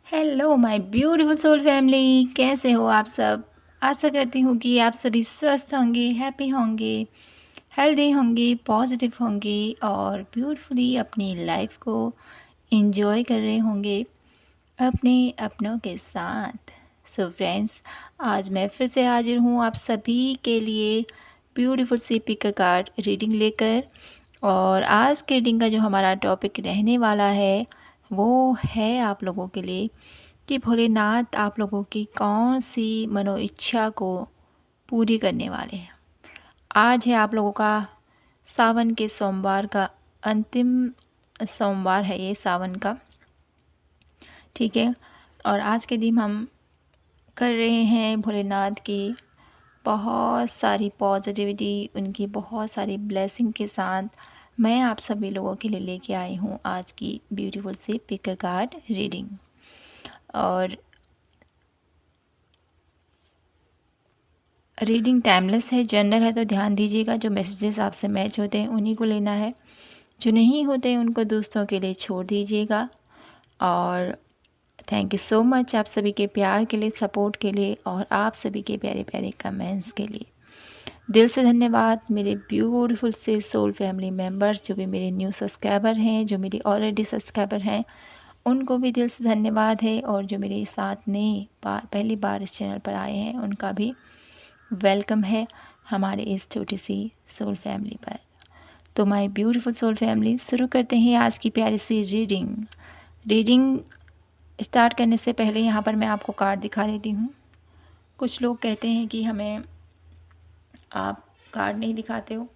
Hello my beautiful soul family, कैसे हो आप सब। आशा करती हूँ कि आप सभी स्वस्थ होंगे, हैप्पी होंगे, हेल्दी होंगे, पॉजिटिव होंगे और ब्यूटीफुली अपनी लाइफ को एंजॉय कर रहे होंगे अपने अपनों के साथ। सो फ्रेंड्स, आज मैं फिर से हाजिर हूँ आप सभी के लिए ब्यूटीफुल सी पिक कार्ड रीडिंग लेकर। और आज के रीडिंग का जो हमारा टॉपिक रहने वाला है वो है आप लोगों के लिए कि भोलेनाथ आप लोगों की कौन सी मनोइच्छा को पूरी करने वाले हैं। आज है आप लोगों का सावन के सोमवार का अंतिम सोमवार है ये सावन का, ठीक है। और आज के दिन हम कर रहे हैं भोलेनाथ की बहुत सारी पॉजिटिविटी, उनकी बहुत सारी ब्लेसिंग के साथ मैं आप सभी लोगों के लिए लेके आई हूँ आज की ब्यूटीफुल सी पिक कार्ड रीडिंग। और रीडिंग टाइमलेस है, जनरल है, तो ध्यान दीजिएगा। जो मैसेजेस आपसे मैच होते हैं उन्हीं को लेना है, जो नहीं होते हैं उनको दोस्तों के लिए छोड़ दीजिएगा। और थैंक यू सो मच आप सभी के प्यार के लिए, सपोर्ट के लिए और आप सभी के प्यारे प्यारे कमेंट्स के लिए। दिल से धन्यवाद मेरे ब्यूटीफुल से सोल फैमिली मेम्बर्स, जो भी मेरे न्यू सब्सक्राइबर हैं, जो मेरे ऑलरेडी सब्सक्राइबर हैं उनको भी दिल से धन्यवाद है। और जो मेरे साथ नए पहली बार इस चैनल पर आए हैं उनका भी वेलकम है हमारे इस छोटी सी सोल फैमिली पर। तो माय ब्यूटीफुल सोल फैमिली, शुरू करते हैं आज की प्यारी सी रीडिंग स्टार्ट करने से पहले यहाँ पर मैं आपको कार्ड दिखा देती हूँ। कुछ लोग कहते हैं कि हमें आप कार्ड नहीं दिखाते हो,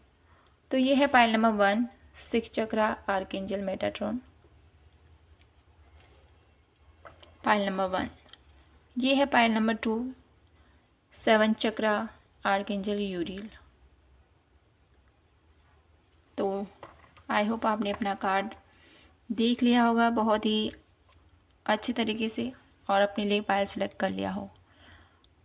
तो ये है पाइल नंबर 1, 6 चक्रा आर्कएंजल मेटाट्रॉन। Pile number 1। ये है पाइल नंबर 2, 7 चक्रा आर्कएंजल यूरियल। तो आई होप आपने अपना कार्ड देख लिया होगा बहुत ही अच्छे तरीके से और अपने लिए पायल सेलेक्ट कर लिया हो।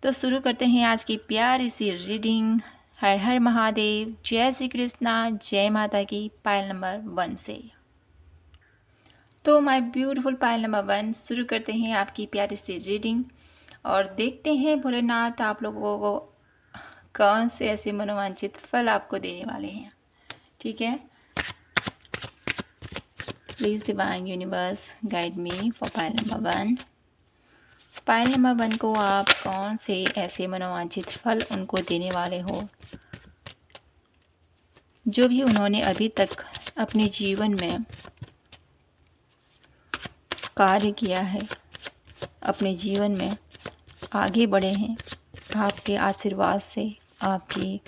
तो शुरू करते हैं आज की प्यारी सी रीडिंग। हर हर महादेव, जय श्री कृष्णा, जय माता की। पायल नंबर 1 से। तो माय ब्यूटीफुल पायल नंबर 1, शुरू करते हैं आपकी प्यारी सी रीडिंग और देखते हैं भोलेनाथ आप लोगों को कौन से ऐसे मनोवांछित फल आपको देने वाले हैं, ठीक है। Please divine universe guide me for pile number 1। Pile number 1 को आप कौन से ऐसे मनोवांछित फल उनको देने वाले हो जो भी उन्होंने अभी तक अपने जीवन में कार्य किया है, अपने जीवन में आगे बढ़े हैं आपके आशीर्वाद से, आपकी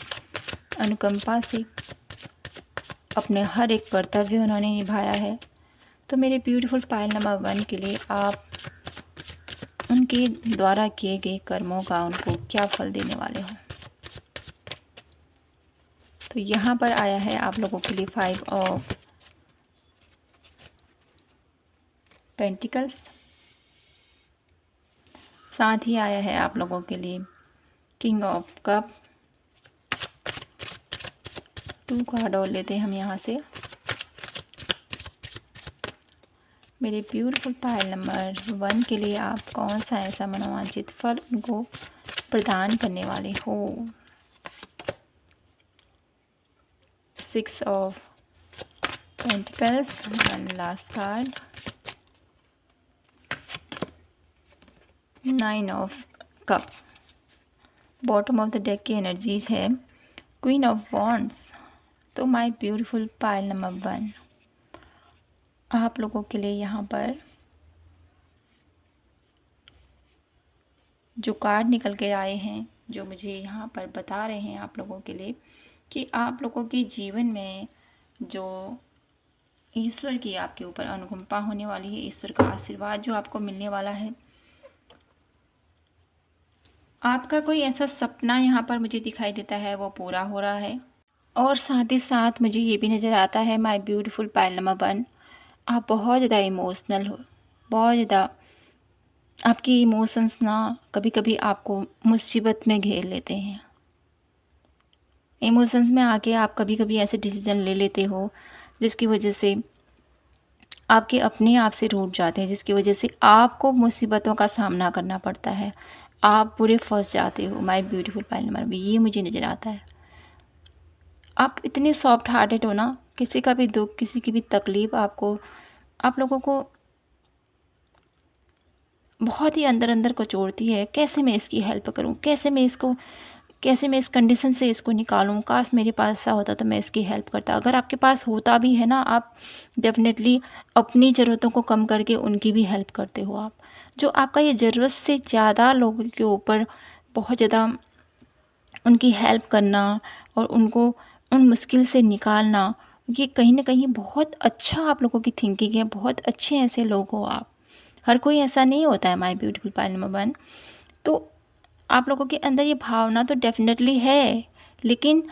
अनुकंपा से, अपने हर एक कर्तव्य उन्होंने निभाया है। तो मेरे ब्यूटीफुल पायल नंबर 1 के लिए आप उनके द्वारा किए गए कर्मों का उनको क्या फल देने वाले हो। तो यहाँ पर आया है आप लोगों के लिए 5 ऑफ पेंटिकल्स, साथ ही आया है आप लोगों के लिए किंग ऑफ कप। 2 कार्ड और लेते हैं हम यहाँ से। मेरे ब्यूटीफुल पायल नंबर 1 के लिए आप कौन सा ऐसा मनोवांछित फल उनको प्रदान करने वाले हो। 6 of pentacles, 1 last card. 9 of cup. Bottom of the deck की एनर्जीज है क्वीन ऑफ वॉन्ड्स। तो माय ब्यूटीफुल पायल नंबर 1, आप लोगों के लिए यहाँ पर जो कार्ड निकल के आए हैं, जो मुझे यहाँ पर बता रहे हैं आप लोगों के लिए कि आप लोगों के जीवन में जो ईश्वर की आपके ऊपर अनुकंपा होने वाली है, ईश्वर का आशीर्वाद जो आपको मिलने वाला है। आपका कोई ऐसा सपना यहाँ पर मुझे दिखाई देता है वो पूरा हो रहा है। और साथ ही साथ मुझे ये भी नज़र आता है माय ब्यूटीफुल पायल नंबर 1, आप बहुत ज़्यादा इमोशनल हो, बहुत ज़्यादा आपकी इमोशंस ना कभी कभी आपको मुसीबत में घेर लेते हैं। इमोशंस में आके आप कभी कभी ऐसे डिसीजन ले लेते हो जिसकी वजह से आपके अपने आप से रूठ जाते हैं, जिसकी वजह से आपको मुसीबतों का सामना करना पड़ता है, आप पूरे फंस जाते हो। माय ब्यूटीफुल पायल नंबर में ये मुझे नज़र आता है। आप इतने सॉफ्ट हार्टेड हो ना, किसी का भी दुख, किसी की भी तकलीफ़ आपको, आप लोगों को बहुत ही अंदर अंदर कचोड़ती है। कैसे मैं इसकी हेल्प करूं, कैसे मैं इस कंडीशन से इसको निकालूं, काश मेरे पास ऐसा होता तो मैं इसकी हेल्प करता। अगर आपके पास होता भी है ना, आप डेफिनेटली अपनी ज़रूरतों को कम करके उनकी भी हेल्प करते हो। आप जो आपका ये ज़रूरत से ज़्यादा लोगों के ऊपर बहुत ज़्यादा उनकी हेल्प करना और उनको उन मुश्किल से निकालना, ये कहीं ना कहीं बहुत अच्छा आप लोगों की थिंकिंग है। बहुत अच्छे ऐसे लोग हो आप। हर कोई ऐसा नहीं होता है माय ब्यूटीफुल पायल नंबर 1। तो आप लोगों के अंदर ये भावना तो डेफिनेटली है, लेकिन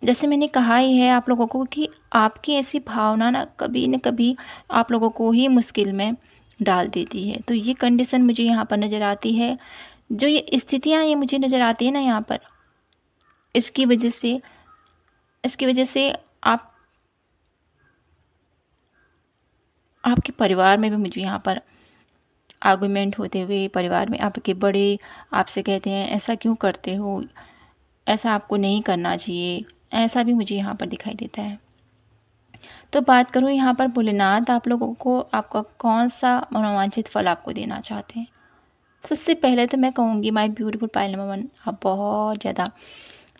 जैसे मैंने कहा ही है आप लोगों को कि आपकी ऐसी भावना ना कभी न कभी आप लोगों को ही मुश्किल में डाल देती है। तो ये कंडीशन मुझे यहाँ पर नज़र आती है, जो ये स्थितियाँ ये मुझे नज़र आती है ना यहाँ पर, इसकी वजह से आप आपके परिवार में भी मुझे यहाँ पर आर्गुमेंट होते हुए, परिवार में आपके बड़े आपसे कहते हैं ऐसा क्यों करते हो, ऐसा आपको नहीं करना चाहिए, ऐसा भी मुझे यहाँ पर दिखाई देता है। तो बात करूँ यहाँ पर भोलेनाथ आप लोगों को आपका कौन सा मनोवांछित फल आपको देना चाहते हैं। सबसे पहले तो मैं कहूँगी माय ब्यूटीफुल पायल नंबर 1, आप बहुत ज़्यादा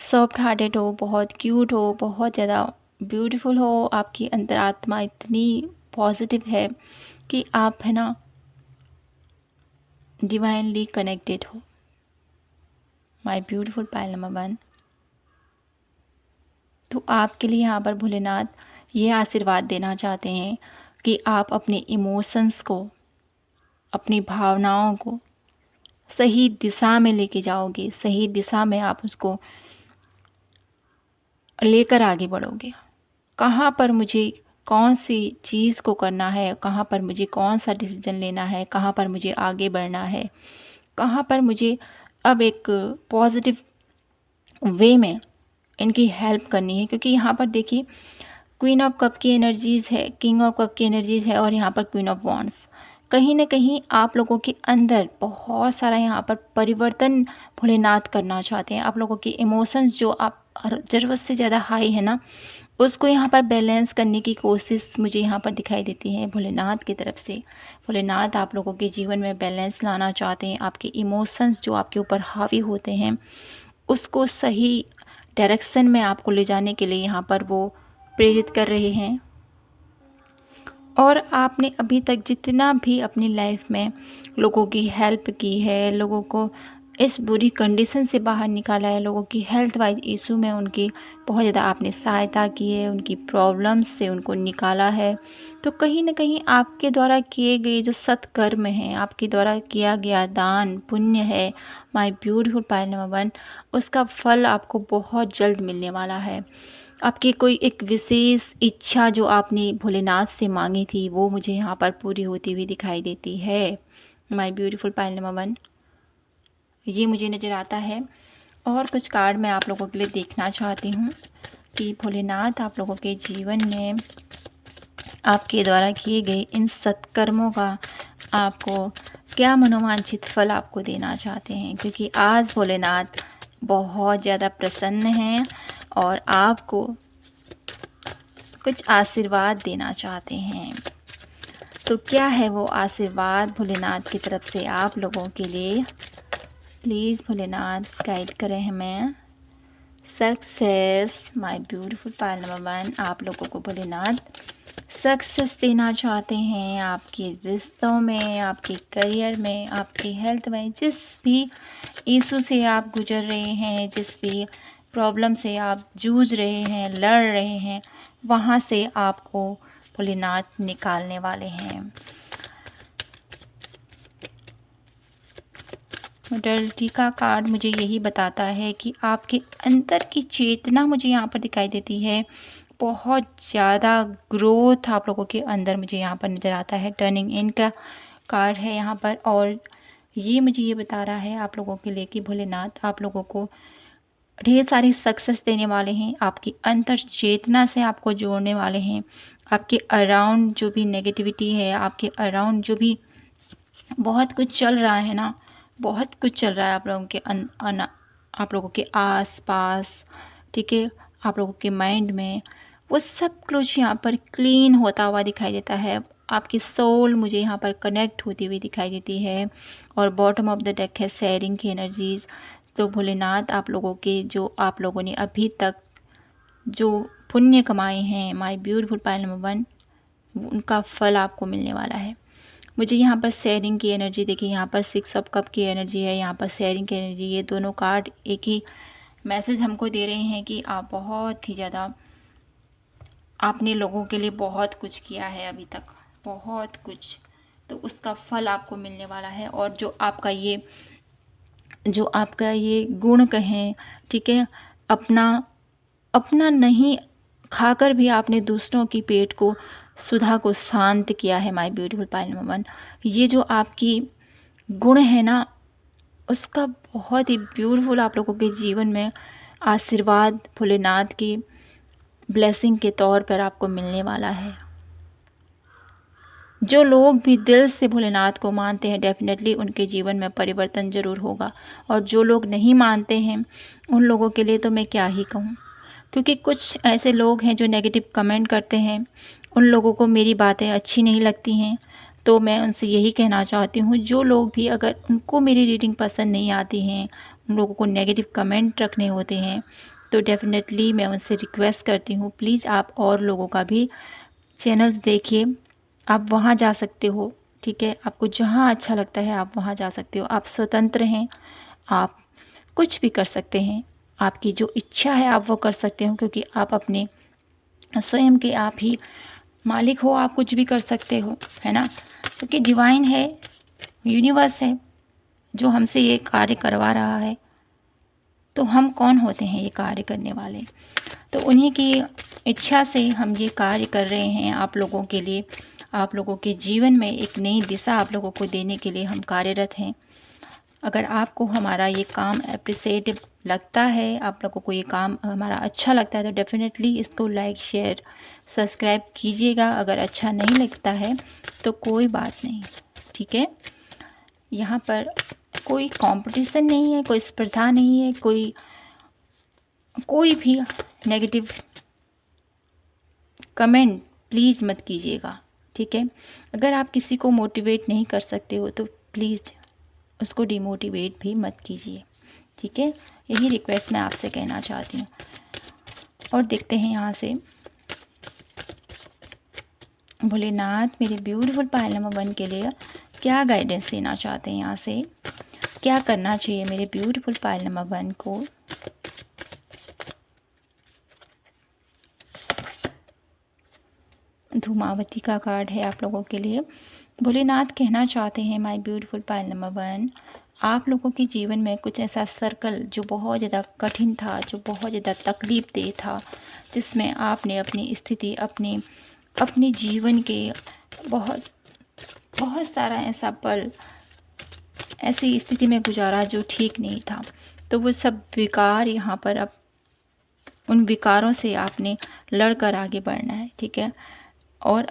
सॉफ्ट हार्टेड हो, बहुत क्यूट हो, बहुत ज़्यादा ब्यूटीफुल हो। आपकी अंतरात्मा इतनी पॉजिटिव है कि आप है ना डिवाइनली कनेक्टेड हो। माय ब्यूटीफुल पायल नंबर 1, तो आपके लिए यहाँ पर भोलेनाथ ये आशीर्वाद देना चाहते हैं कि आप अपने इमोशंस को, अपनी भावनाओं को सही दिशा में लेके जाओगे, सही दिशा में आप उसको लेकर आगे बढ़ोगे। कहाँ पर मुझे कौन सी चीज़ को करना है, कहाँ पर मुझे कौन सा डिसीजन लेना है, कहाँ पर मुझे आगे बढ़ना है, कहाँ पर मुझे अब एक पॉजिटिव वे में इनकी हेल्प करनी है। क्योंकि यहाँ पर देखिए क्वीन ऑफ कप की एनर्जीज़ है, किंग ऑफ कप की एनर्जीज़ है और यहाँ पर क्वीन ऑफ वॉन्ड्स। कहीं ना कहीं आप लोगों के अंदर बहुत सारा यहाँ पर परिवर्तन भोलेनाथ करना चाहते हैं। आप लोगों के इमोशंस जो आप ज़रूरत से ज़्यादा हाई है ना, उसको यहाँ पर बैलेंस करने की कोशिश मुझे यहाँ पर दिखाई देती है भोलेनाथ की तरफ से। भोलेनाथ आप लोगों के जीवन में बैलेंस लाना चाहते हैं। आपके इमोशंस जो आपके ऊपर हावी होते हैं उसको सही डायरेक्शन में आपको ले जाने के लिए यहाँ पर वो प्रेरित कर रहे हैं। और आपने अभी तक जितना भी अपनी लाइफ में लोगों की हेल्प की है, लोगों को इस बुरी कंडीशन से बाहर निकाला है, लोगों की हेल्थ वाइज इशू में उनकी बहुत ज़्यादा आपने सहायता की है, उनकी प्रॉब्लम्स से उनको निकाला है। तो कहीं ना कहीं आपके द्वारा किए गए जो सत्कर्म हैं, आपके द्वारा किया गया दान पुण्य है माय ब्यूटीफुल पायल नंबर 1, उसका फल आपको बहुत जल्द मिलने वाला है। आपकी कोई एक विशेष इच्छा जो आपने भोलेनाथ से मांगी थी वो मुझे यहाँ पर पूरी होती हुई दिखाई देती है। माय ब्यूटीफुल पायल नंबर 1, ये मुझे नज़र आता है। और कुछ कार्ड मैं आप लोगों के लिए देखना चाहती हूँ कि भोलेनाथ आप लोगों के जीवन में आपके द्वारा किए गए इन सत्कर्मों का आपको क्या मनोवांछित फल आपको देना चाहते हैं। क्योंकि आज भोलेनाथ बहुत ज़्यादा प्रसन्न हैं और आपको कुछ आशीर्वाद देना चाहते हैं। तो क्या है वो आशीर्वाद भोलेनाथ की तरफ से आप लोगों के लिए। प्लीज़ भोलेनाथ गाइड करें हमें। Success my beautiful pile number 1, आप लोगों को भोलेनाथ सक्सेस देना चाहते हैं आपके रिश्तों में, आपके करियर में, आपकी हेल्थ में। जिस भी इशू से आप गुजर रहे हैं, जिस भी प्रॉब्लम से आप जूझ रहे हैं, लड़ रहे हैं, वहाँ से आपको भोलेनाथ निकालने वाले हैं। मॉडलिटी का कार्ड मुझे यही बताता है कि आपके अंदर की चेतना मुझे यहाँ पर दिखाई देती है। बहुत ज़्यादा ग्रोथ आप लोगों के अंदर मुझे यहाँ पर नज़र आता है। टर्निंग इन का कार्ड है यहाँ पर और ये मुझे ये बता रहा है आप लोगों के लिए कि भोलेनाथ आप लोगों को ढेर सारी सक्सेस देने वाले हैं, आपकी अंतर चेतना से आपको जोड़ने वाले हैं। आपके अराउंड जो भी नेगेटिविटी है, आपके अराउंड जो भी बहुत कुछ चल रहा है ना, बहुत कुछ चल रहा है आप लोगों के आप लोगों के आस पास, ठीक है, आप लोगों के माइंड में, वो सब कुछ यहाँ पर क्लीन होता हुआ दिखाई देता है। आपकी सोल मुझे यहाँ पर कनेक्ट होती हुई दिखाई देती है। और बॉटम ऑफ द डेक है शेयरिंग की एनर्जीज। तो भोलेनाथ आप लोगों के, जो आप लोगों ने अभी तक जो पुण्य कमाए हैं, माय ब्यूटीफुल पाइल नंबर 1, उनका फल आपको मिलने वाला है। मुझे यहाँ पर शेयरिंग की एनर्जी देखिए, यहाँ पर 6 ऑफ कप की एनर्जी है, यहाँ पर शेयरिंग की एनर्जी। ये दोनों कार्ड एक ही मैसेज हमको दे रहे हैं कि आप बहुत ही ज़्यादा, आपने लोगों के लिए बहुत कुछ किया है अभी तक, बहुत कुछ, तो उसका फल आपको मिलने वाला है। और जो आपका ये गुण कहें, ठीक है, अपना नहीं खाकर भी आपने दूसरों की पेट को, सुधा को शांत किया है माय ब्यूटीफुल पाइल नंबर 1। ये जो आपकी गुण है ना, उसका बहुत ही ब्यूटीफुल आप लोगों के जीवन में आशीर्वाद भोलेनाथ की ब्लेसिंग के तौर पर आपको मिलने वाला है। जो लोग भी दिल से भोलेनाथ को मानते हैं, डेफिनेटली उनके जीवन में परिवर्तन ज़रूर होगा। और जो लोग नहीं मानते हैं, उन लोगों के लिए तो मैं क्या ही कहूँ, क्योंकि कुछ ऐसे लोग हैं जो नेगेटिव कमेंट करते हैं, उन लोगों को मेरी बातें अच्छी नहीं लगती हैं। तो मैं उनसे यही कहना चाहती हूँ, जो लोग भी अगर उनको मेरी रीडिंग पसंद नहीं आती हैं, उन लोगों को नेगेटिव कमेंट रखने होते हैं, तो डेफ़िनेटली मैं उनसे रिक्वेस्ट करती हूँ, प्लीज़ आप और लोगों का भी चैनल्स देखिए, आप वहाँ जा सकते हो, ठीक है, आपको जहाँ अच्छा लगता है आप वहाँ जा सकते हो। आप स्वतंत्र हैं, आप कुछ भी कर सकते हैं, आपकी जो इच्छा है आप वो कर सकते हो, क्योंकि आप अपने स्वयं के आप ही मालिक हो, आप कुछ भी कर सकते हो, है ना, क्योंकि डिवाइन है, यूनिवर्स है जो हमसे ये कार्य करवा रहा है। तो हम कौन होते हैं ये कार्य करने वाले? तो उन्हीं की इच्छा से हम ये कार्य कर रहे हैं आप लोगों के लिए। आप लोगों के जीवन में एक नई दिशा आप लोगों को देने के लिए हम कार्यरत हैं। अगर आपको हमारा ये काम अप्रिसिएटिव लगता है, आप लोगों को ये काम हमारा अच्छा लगता है, तो डेफ़िनेटली इसको लाइक शेयर सब्सक्राइब कीजिएगा। अगर अच्छा नहीं लगता है तो कोई बात नहीं, ठीक है। यहाँ पर कोई कंपटीशन नहीं है, कोई स्पर्धा नहीं है, कोई भी नेगेटिव कमेंट प्लीज़ मत कीजिएगा, ठीक है। अगर आप किसी को मोटिवेट नहीं कर सकते हो तो प्लीज़ उसको डिमोटिवेट भी मत कीजिए, ठीक है। यही रिक्वेस्ट मैं आपसे कहना चाहती हूँ। और देखते हैं यहाँ से भोलेनाथ मेरे ब्यूटीफुल पायल नंबर 1 के लिए क्या गाइडेंस देना चाहते हैं। यहाँ से क्या करना चाहिए मेरे ब्यूटीफुल पायल नंबर 1 को। धूमावती का कार्ड है आप लोगों के लिए। भोलेनाथ कहना चाहते हैं माय ब्यूटीफुल पायल नंबर 1, आप लोगों के जीवन में कुछ ऐसा सर्कल जो बहुत ज़्यादा कठिन था, जो बहुत ज़्यादा तकलीफ दे था, जिसमें आपने अपनी स्थिति, अपने जीवन के बहुत सारा ऐसा पल ऐसी स्थिति में गुजारा जो ठीक नहीं था। तो वो सब विकार यहाँ पर, अब उन विकारों से आपने लड़कर आगे बढ़ना है, ठीक है। और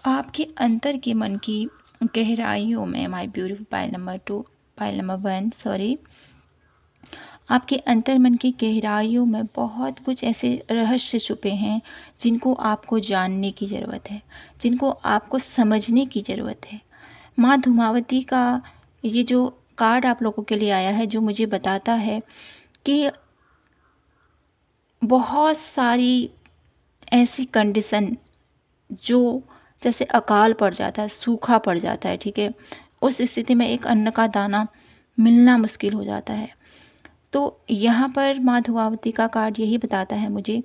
आपके अंतर के मन की गहराइयों में my beautiful pile number 1 sorry, आपके अंतर मन की गहराइयों में बहुत कुछ ऐसे रहस्य छुपे हैं जिनको आपको जानने की ज़रूरत है, जिनको आपको समझने की ज़रूरत है। माँ धूमावती का ये जो कार्ड आप लोगों के लिए आया है, जो मुझे बताता है कि बहुत सारी ऐसी कंडीशन जो जैसे अकाल पड़ जाता है, सूखा पड़ जाता है, ठीक है, उस स्थिति में एक अन्न का दाना मिलना मुश्किल हो जाता है। तो यहाँ पर माँ धूमावती का कार्ड यही बताता है मुझे,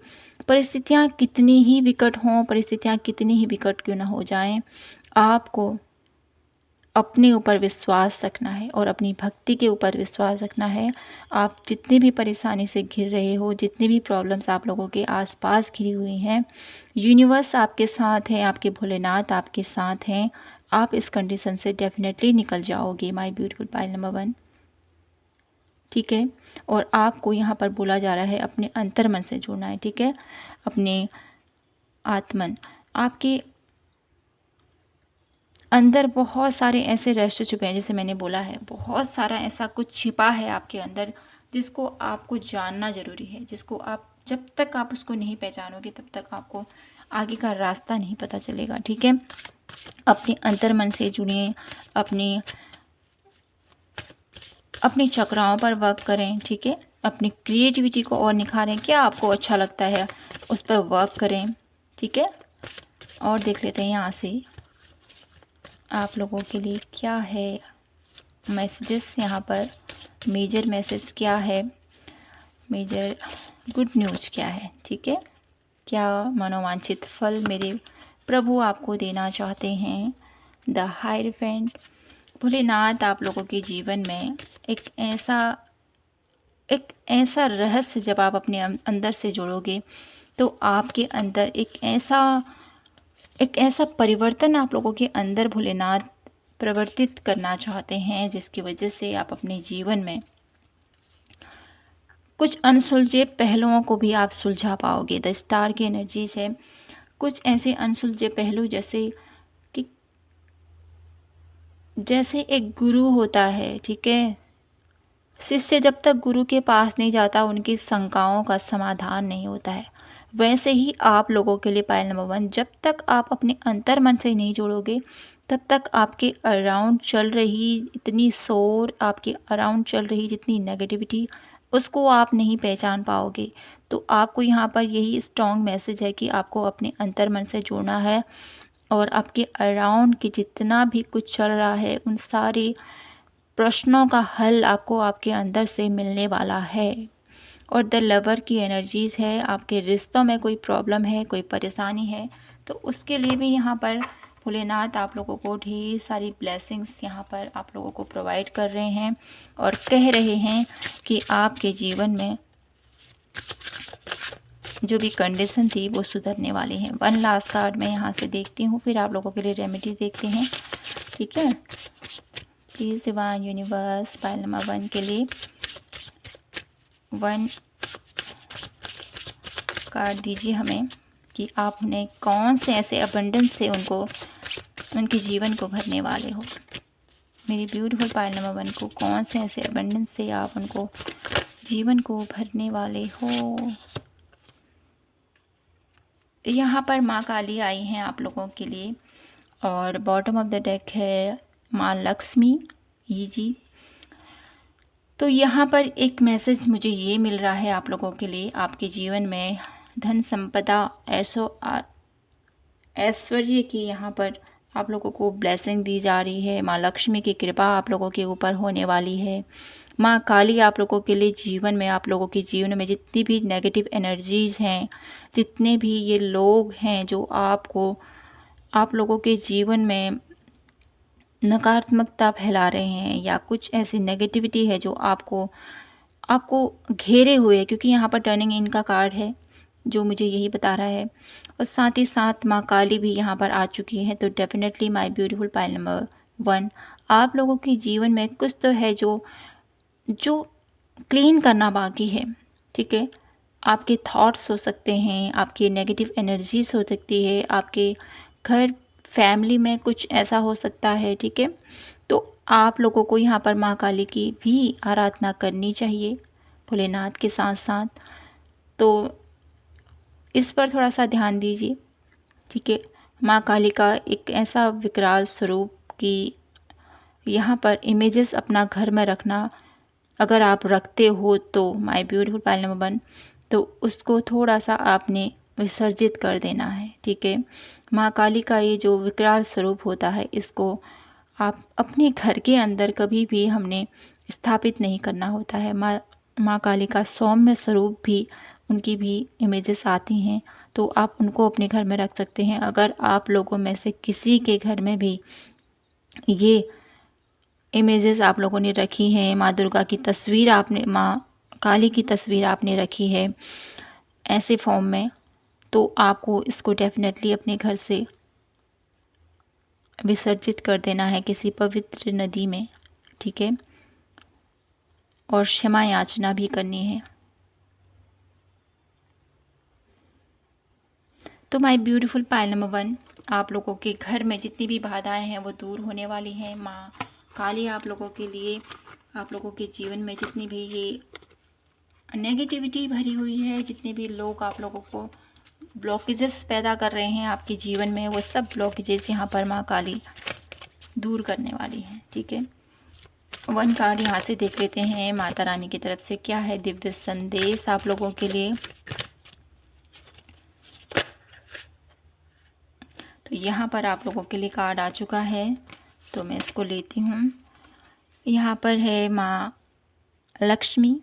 परिस्थितियाँ कितनी ही विकट हों, परिस्थितियाँ कितनी ही विकट क्यों ना हो जाएं, आपको अपने ऊपर विश्वास रखना है और अपनी भक्ति के ऊपर विश्वास रखना है। आप जितनी भी परेशानी से घिर रहे हो, जितनी भी प्रॉब्लम्स आप लोगों के आसपास घिरी हुई हैं, यूनिवर्स आपके साथ है, आपके भोलेनाथ आपके साथ हैं। आप इस कंडीशन से डेफिनेटली निकल जाओगे माय ब्यूटीफुल पायल नंबर 1, ठीक है। और आपको यहाँ पर बोला जा रहा है अपने अंतर्मन से जुड़ना है, ठीक है। अपने आत्मन, आपके अंदर बहुत सारे ऐसे रहस्य छुपे हैं, जैसे मैंने बोला है बहुत सारा ऐसा कुछ छिपा है आपके अंदर जिसको आपको जानना ज़रूरी है, जिसको आप जब तक आप उसको नहीं पहचानोगे तब तक आपको आगे का रास्ता नहीं पता चलेगा, ठीक है। अपने अंतर्मन से जुड़िए, अपने चक्राओं पर वर्क करें, ठीक है। अपनी क्रिएटिविटी को और निखारें, क्या आपको अच्छा लगता है उस पर वर्क करें, ठीक है। और देख लेते हैं यहाँ से आप लोगों के लिए क्या है मैसेजेस, यहाँ पर मेजर मैसेज क्या है, मेजर गुड न्यूज़ क्या है, ठीक है। क्या मनोवांछित फल मेरे प्रभु आपको देना चाहते हैं। द हायरफेंट, भोलेनाथ आप लोगों के जीवन में एक ऐसा रहस्य जब आप अपने अंदर से जोड़ोगे तो आपके अंदर एक ऐसा परिवर्तन आप लोगों के अंदर भोलेनाथ प्रवर्तित करना चाहते हैं, जिसकी वजह से आप अपने जीवन में कुछ अनसुलझे पहलुओं को भी आप सुलझा पाओगे। द स्टार की एनर्जी से कुछ ऐसे अनसुलझे पहलू जैसे एक गुरु होता है, ठीक है। शिष्य जब तक गुरु के पास नहीं जाता उनकी शंकाओं का समाधान नहीं होता है। वैसे ही आप लोगों के लिए पायल नंबर 1, जब तक आप अपने अंतर्मन से नहीं जोड़ोगे तब तक आपके अराउंड चल रही इतनी शोर, आपके अराउंड चल रही जितनी नेगेटिविटी, उसको आप नहीं पहचान पाओगे। तो आपको यहाँ पर यही स्ट्रॉन्ग मैसेज है कि आपको अपने अंतर्मन से जोड़ना है और आपके अराउंड की जितना भी कुछ चल रहा है उन सारे प्रश्नों का हल आपको आपके अंदर से मिलने वाला है। और द लवर की एनर्जीज़ है, आपके रिश्तों में कोई प्रॉब्लम है, कोई परेशानी है तो उसके लिए भी यहाँ पर भोलेनाथ आप लोगों को ढेर सारी ब्लेसिंग्स यहाँ पर आप लोगों को प्रोवाइड कर रहे हैं और कह रहे हैं कि आपके जीवन में जो भी कंडीशन थी वो सुधरने वाली हैं। 1 लास्ट कार्ड मैं यहाँ से देखती हूँ, फिर आप लोगों के लिए रेमेडी देखते हैं, ठीक है। Please divine universe pile number 1 के लिए 1 कार्ड दीजिए हमें कि आप उन्हें कौन से ऐसे अबंडेंस से उनके जीवन को भरने वाले हो। मेरी ब्यूटीफुल पायल नंबर 1 को कौन से ऐसे अबंडेंस से आप उनको जीवन को भरने वाले हो। यहाँ पर माँ काली आई हैं आप लोगों के लिए और बॉटम ऑफ द डेक है माँ लक्ष्मी जी। तो यहाँ पर एक मैसेज मुझे ये मिल रहा है आप लोगों के लिए, आपके जीवन में धन संपदा ऐश्वर्य की यहाँ पर आप लोगों को ब्लेसिंग दी जा रही है। माँ लक्ष्मी की कृपा आप लोगों के ऊपर होने वाली है। माँ काली आप लोगों के लिए जीवन में, आप लोगों के जीवन में जितनी भी नेगेटिव एनर्जीज़ हैं, जितने भी ये लोग हैं जो आप लोगों के जीवन में नकारात्मकता फैला रहे हैं या कुछ ऐसी नेगेटिविटी है जो आपको घेरे हुए है, क्योंकि यहाँ पर टर्निंग इन का कार्ड है जो मुझे यही बता रहा है। और साथ ही साथ माँ काली भी यहाँ पर आ चुकी है। तो definitely my beautiful pile number 1, आप लोगों के जीवन में कुछ तो है जो क्लीन करना बाकी है, ठीक है। आपके थॉट्स हो सकते हैं, आपकी नेगेटिव एनर्जीज हो सकती है, आपके घर फैमिली में कुछ ऐसा हो सकता है, ठीक है। तो आप लोगों को यहाँ पर माँ काली की भी आराधना करनी चाहिए भोलेनाथ के साथ साथ। तो इस पर थोड़ा सा ध्यान दीजिए, ठीक है। माँ काली का एक ऐसा विकराल स्वरूप कि यहाँ पर इमेजेस अपना घर में रखना, अगर आप रखते हो तो माय ब्यूटीफुल पायल नंबर 1, तो उसको थोड़ा सा आपने विसर्जित कर देना है, ठीक है। माँ काली का ये जो विकराल स्वरूप होता है इसको आप अपने घर के अंदर कभी भी हमने स्थापित नहीं करना होता है। माँ काली का सौम्य स्वरूप भी, उनकी भी इमेजेस आती हैं तो आप उनको अपने घर में रख सकते हैं। अगर आप लोगों में से किसी के घर में भी ये इमेजेस आप लोगों ने रखी हैं, माँ दुर्गा की तस्वीर आपने, माँ काली की तस्वीर आपने रखी है ऐसे फॉर्म में, तो आपको इसको डेफिनेटली अपने घर से विसर्जित कर देना है किसी पवित्र नदी में, ठीक है। और क्षमा याचना भी करनी है। तो माय ब्यूटीफुल पायल नंबर 1, आप लोगों के घर में जितनी भी बाधाएं हैं वो दूर होने वाली हैं। माँ काली आप लोगों के लिए, आप लोगों के जीवन में जितनी भी ये नेगेटिविटी भरी हुई है, जितने भी लोग आप लोगों को ब्लॉकेजेस पैदा कर रहे हैं आपके जीवन में, वो सब ब्लॉकेजेस यहाँ पर माँ काली दूर करने वाली हैं। ठीक है, 1 कार्ड यहाँ से देख लेते हैं माता रानी की तरफ से क्या है दिव्य संदेश आप लोगों के लिए। तो यहाँ पर आप लोगों के लिए कार्ड आ चुका है, तो मैं इसको लेती हूँ। यहाँ पर है माँ लक्ष्मी,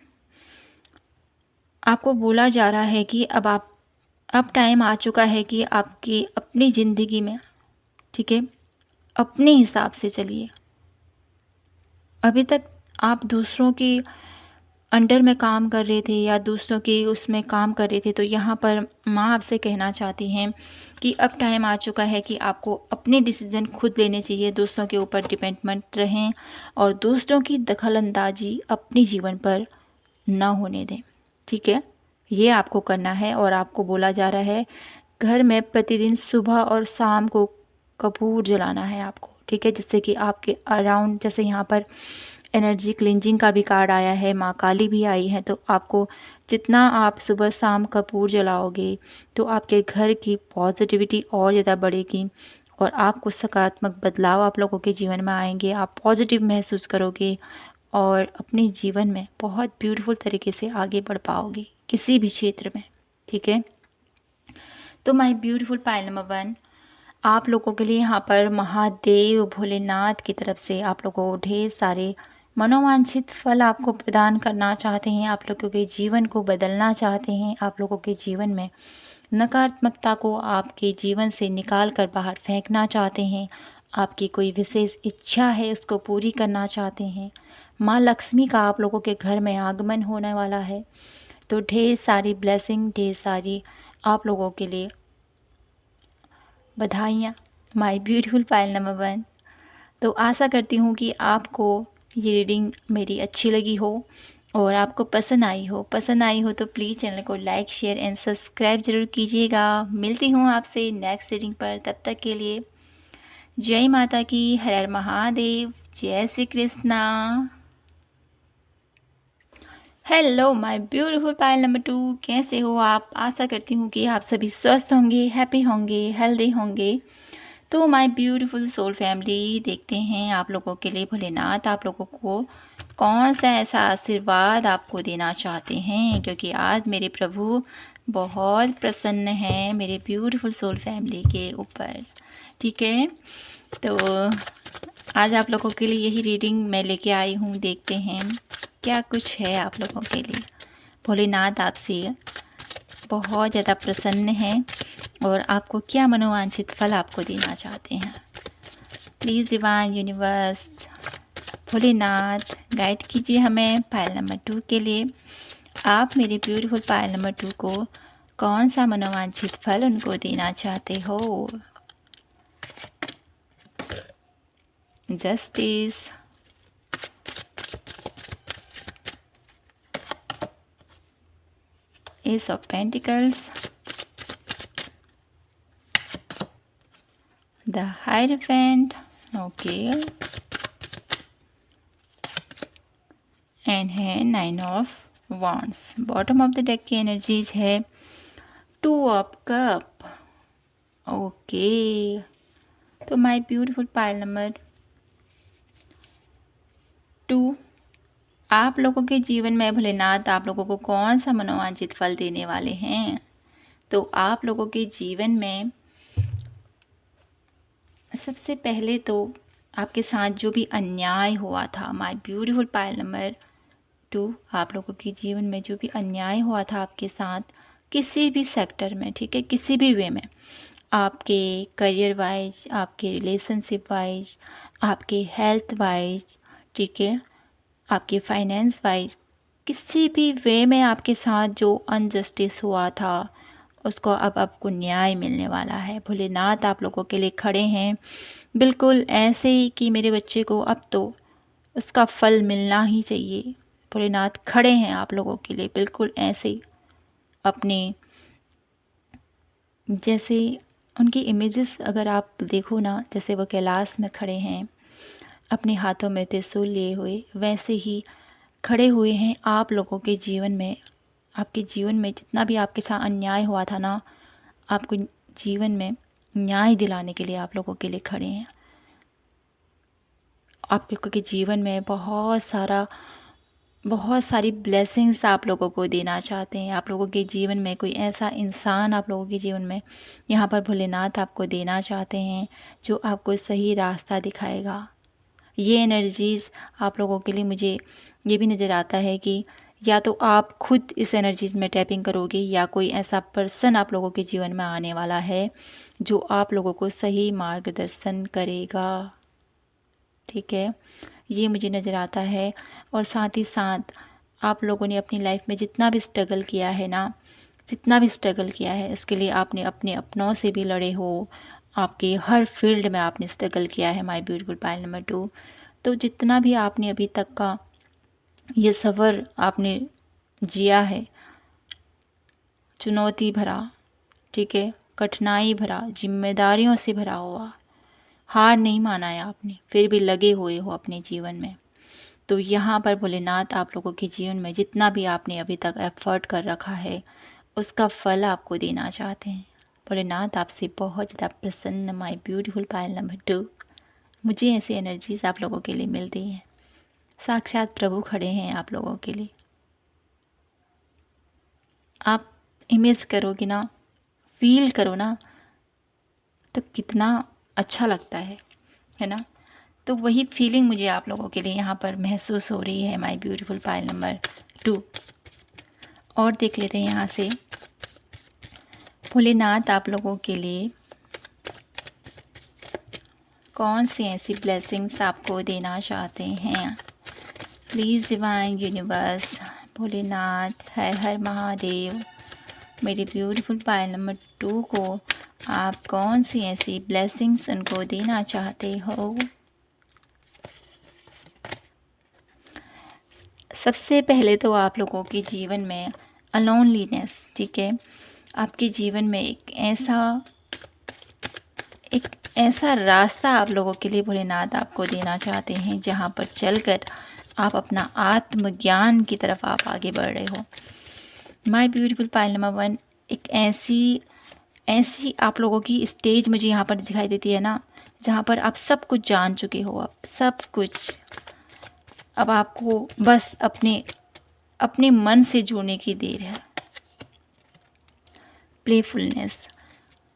आपको बोला जा रहा है कि अब टाइम आ चुका है कि आपकी अपनी ज़िंदगी में, ठीक है, अपने हिसाब से चलिए। अभी तक आप दूसरों के अंडर में काम कर रहे थे या दूसरों के उसमें काम कर रहे थे, तो यहाँ पर माँ आपसे कहना चाहती हैं कि अब टाइम आ चुका है कि आपको अपने डिसीज़न खुद लेने चाहिए, दूसरों के ऊपर डिपेंड मत रहें और दूसरों की दखलंदाजी अपने जीवन पर ना होने दें। ठीक है, ये आपको करना है। और आपको बोला जा रहा है घर में प्रतिदिन सुबह और शाम को कपूर जलाना है आपको। ठीक है, जिससे कि आपके अराउंड, जैसे यहाँ पर एनर्जी क्लिनजिंग का भी कार्ड आया है, माँ काली भी आई है, तो आपको जितना आप सुबह शाम कपूर जलाओगे तो आपके घर की पॉजिटिविटी और ज़्यादा बढ़ेगी और आपको सकारात्मक बदलाव आप लोगों के जीवन में आएंगे। आप पॉजिटिव महसूस करोगे और अपने जीवन में बहुत ब्यूटीफुल तरीके से आगे बढ़ पाओगे किसी भी क्षेत्र में। ठीक है, तो माय ब्यूटीफुल पायल नंबर 1, आप लोगों के लिए यहाँ पर महादेव भोलेनाथ की तरफ से आप लोगों को ढेर सारे मनोवांछित फल आपको प्रदान करना चाहते हैं। आप लोगों के जीवन को बदलना चाहते हैं। आप लोगों के जीवन में नकारात्मकता को आपके जीवन से निकाल कर बाहर फेंकना चाहते हैं। आपकी कोई विशेष इच्छा है उसको पूरी करना चाहते हैं। माँ लक्ष्मी का आप लोगों के घर में आगमन होने वाला है, तो ढेर सारी ब्लेसिंग, ढेर सारी आप लोगों के लिए बधाइयाँ माय ब्यूटीफुल पायल नंबर 1। तो आशा करती हूँ कि आपको ये रीडिंग मेरी अच्छी लगी हो और आपको पसंद आई हो। तो प्लीज़ चैनल को लाइक, शेयर एंड सब्सक्राइब ज़रूर कीजिएगा। मिलती हूँ आपसे नेक्स्ट रीडिंग पर, तब तक के लिए जय माता की, हर हर महादेव, जय Shri Krishna. Hello my beautiful pile number 2, कैसे हो आप? आशा करती हूँ कि आप सभी स्वस्थ होंगे, हैप्पी होंगे, हेल्दी होंगे। तो माय ब्यूटीफुल सोल फैमिली, देखते हैं आप लोगों के लिए भोलेनाथ आप लोगों को कौन सा ऐसा आशीर्वाद आपको देना चाहते हैं, क्योंकि आज मेरे प्रभु बहुत प्रसन्न हैं मेरे ब्यूटीफुल सोल फैमिली के ऊपर। ठीक है, तो आज आप लोगों के लिए यही रीडिंग मैं लेके आई हूँ। देखते हैं क्या कुछ है आप लोगों के लिए। भोलेनाथ आपसे बहुत ज़्यादा प्रसन्न हैं और आपको क्या मनोवांछित फल आपको देना चाहते हैं। Please divine universe, Bholenath guide कीजिए हमें पायल नंबर 2 के लिए। आप मेरे ब्यूटीफुल पायल नंबर 2 को कौन सा मनोवांछित फल उनको देना चाहते हो। Justice, Ace of Pentacles, the Hierophant, okay, and है 9 of Wands। Bottom of the deck की एनर्जीज है 2 of Cup, ओके। तो माय ब्यूटीफुल पायल नंबर 2, आप लोगों के जीवन में भोलेनाथ आप लोगों को कौन सा मनोवांछित फल देने वाले हैं। तो आप लोगों के जीवन में सबसे पहले तो आपके साथ जो भी अन्याय हुआ था, माय ब्यूटीफुल पायल नंबर 2, आप लोगों के जीवन में जो भी अन्याय हुआ था आपके साथ किसी भी सेक्टर में, ठीक है, किसी भी वे में, आपके करियर वाइज, आपके रिलेशनशिप वाइज, आपके हेल्थ वाइज, ठीक है, आपके फाइनेंस वाइज, किसी भी वे में आपके साथ जो अनजस्टिस हुआ था उसको अब आपको न्याय मिलने वाला है। भोलेनाथ आप लोगों के लिए खड़े हैं बिल्कुल ऐसे ही कि मेरे बच्चे को अब तो उसका फल मिलना ही चाहिए। भोलेनाथ खड़े हैं आप लोगों के लिए, बिल्कुल ऐसे ही अपने, जैसे उनकी इमेजेस अगर आप देखो ना, जैसे वो कैलाश में खड़े हैं अपने हाथों में त्रिशूल लिए हुए, वैसे ही खड़े हुए हैं आप लोगों के जीवन में। आपके जीवन में जितना भी आपके साथ अन्याय हुआ था ना, आपको जीवन में न्याय दिलाने के लिए आप लोगों के लिए खड़े हैं। आप लोगों के जीवन में बहुत सारी ब्लेसिंग्स आप लोगों को देना चाहते हैं। आप लोगों के जीवन में कोई ऐसा इंसान आप लोगों के जीवन में यहाँ पर भोलेनाथ आपको देना चाहते हैं जो आपको सही रास्ता दिखाएगा। ये एनर्जीज़ आप लोगों के लिए मुझे ये भी नज़र आता है कि या तो आप खुद इस एनर्जीज़ में टैपिंग करोगे, या कोई ऐसा पर्सन आप लोगों के जीवन में आने वाला है जो आप लोगों को सही मार्गदर्शन करेगा। ठीक है, ये मुझे नज़र आता है। और साथ ही साथ आप लोगों ने अपनी लाइफ में जितना भी स्ट्रगल किया है ना, जितना भी स्ट्रगल किया है उसके लिए आपने अपने अपनों से भी लड़े हो, आपके हर फील्ड में आपने स्ट्रगल किया है माय ब्यूटीफुल पायल नंबर 2। तो जितना भी आपने अभी तक का ये सफ़र आपने जिया है, चुनौती भरा, ठीक है, कठिनाई भरा, जिम्मेदारियों से भरा हुआ, हार नहीं माना है आपने, फिर भी लगे हुए हो अपने जीवन में। तो यहाँ पर भोलेनाथ आप लोगों के जीवन में जितना भी आपने अभी तक एफर्ट कर रखा है उसका फल आपको देना चाहते हैं। भोलेनाथ आपसे बहुत ज़्यादा प्रसन्न माय ब्यूटीफुल पायल नंबर 2। मुझे ऐसी एनर्जीज आप लोगों के लिए मिल रही हैं। साक्षात प्रभु खड़े हैं आप लोगों के लिए। आप इमेज करोगे ना, फील करो ना, तो कितना अच्छा लगता है ना। तो वही फीलिंग मुझे आप लोगों के लिए यहाँ पर महसूस हो रही है माय ब्यूटीफुल पायल नंबर 2। और देख लेते हैं यहाँ से भोलेनाथ आप लोगों के लिए कौन सी ऐसी ब्लेसिंग्स आपको देना चाहते हैं। प्लीज़ डिवाइन यूनिवर्स, भोलेनाथ, हर हर महादेव, मेरे ब्यूटीफुल पायल नंबर 2 को आप कौन सी ऐसी ब्लेसिंग्स उनको देना चाहते हो। सबसे पहले तो आप लोगों के जीवन में अलोनलीनेस, ठीक है, आपके जीवन में एक ऐसा रास्ता आप लोगों के लिए भोलेनाथ आपको देना चाहते हैं जहां पर चलकर आप अपना आत्मज्ञान की तरफ आप आगे बढ़ रहे हो। माय ब्यूटीफुल पायल नंबर 1 एक ऐसी आप लोगों की स्टेज मुझे यहाँ पर दिखाई देती है ना, जहाँ पर आप सब कुछ जान चुके हो, आप सब कुछ, अब आपको बस अपने मन से जुड़ने की देर है। प्लेफुलनेस,